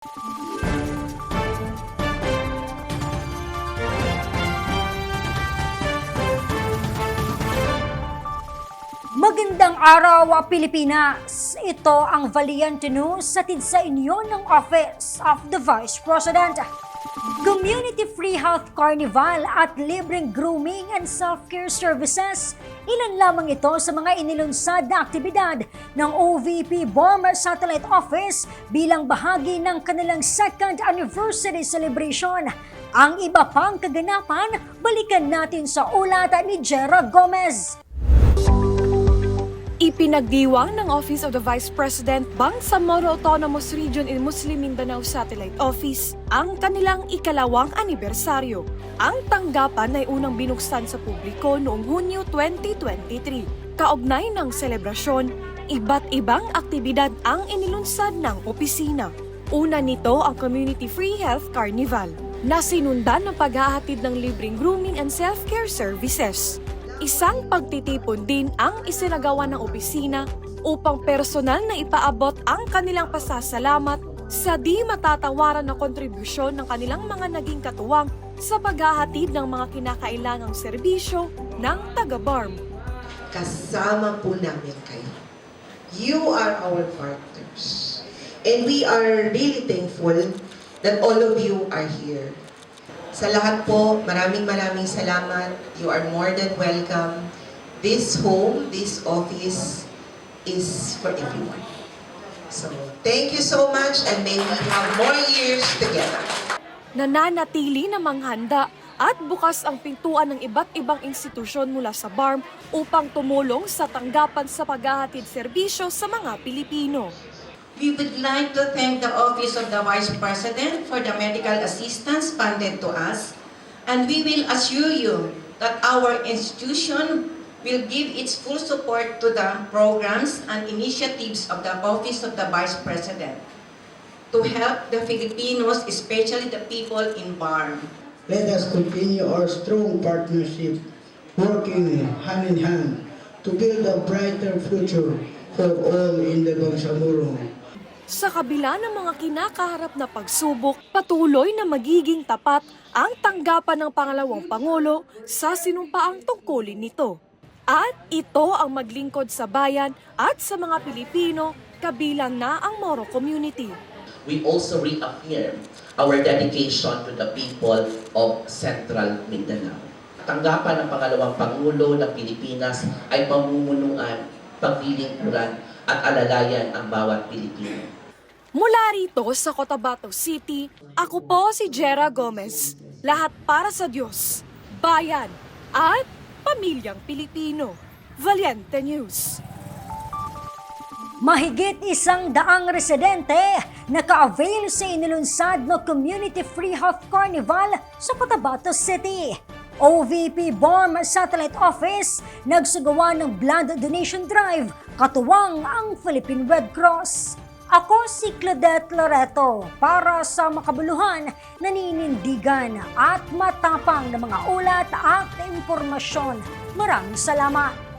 Magandang araw, Pilipinas! Ito ang Valiente News hatid sa inyo ng Office of the Vice President. Community Free Health Carnival at libreng grooming and self-care services. Ilan lamang ito sa mga inilunsad na aktibidad ng OVP BORM Satellite Office bilang bahagi ng kanilang 2nd anniversary celebration. Ang iba pang kaganapan, balikan natin sa ulat ni Jera Gomez. Ipinagdiwang ng Office of the Vice President Bangsamoro Autonomous Region in Muslim Mindanao Satellite Office ang kanilang ikalawang anibersaryo. Ang tanggapan ay unang binuksan sa publiko noong Hunyo 2023. Kaugnay ng selebrasyon, iba't ibang aktibidad ang inilunsad ng opisina. Una nito ang Community Free Health Carnival, na sinundan ng paghahatid ng libreng grooming and self-care services. Isang pagtitipon din ang isinagawa ng opisina upang personal na ipaabot ang kanilang pasasalamat sa di matatawaran na kontribusyon ng kanilang mga naging katuwang sa paghahatid ng mga kinakailangang serbisyo ng taga-BARM. Kasama po namin kayo. You are our partners. And we are really thankful that all of you are here. Sa lahat po, maraming salamat. You are more than welcome. This home, this office is for everyone. So, thank you so much and may we have more years together. Nananatili namang handa at bukas ang pintuan ng iba't ibang institusyon mula sa BARM upang tumulong sa tanggapan sa paghahatid serbisyo sa mga Pilipino. We would like to thank the Office of the Vice President for the medical assistance funded to us, and we will assure you that our institution will give its full support to the programs and initiatives of the Office of the Vice President to help the Filipinos, especially the people in BARM. Let us continue our strong partnership, working hand in hand to build a brighter future for all in the Bangsamoro. Sa kabila ng mga kinakaharap na pagsubok, patuloy na magiging tapat ang tanggapan ng pangalawang Pangulo sa sinumpaang tungkulin nito. At ito ang maglingkod sa bayan at sa mga Pilipino, kabilang na ang Moro community. We also reaffirm our dedication to the people of Central Mindanao. Tanggapan ng pangalawang Pangulo ng Pilipinas ay pamumunuan, paglilingkuran at alalayan ang bawat Pilipino. Mula rito sa Cotabato City, ako po si Jera Gomez. Lahat para sa Diyos, bayan at pamilyang Pilipino. Valiente News. Mahigit 100 residente naka-avail sa inilunsad na Community Free Health Carnival sa Cotabato City. OVP BORM Satellite Office nagsagawa ng blood donation drive, katuwang ang Philippine Red Cross. Ako si Claudette Loreto para sa makabuluhan, naninindigan at matapang na mga ulat at impormasyon. Maraming salamat!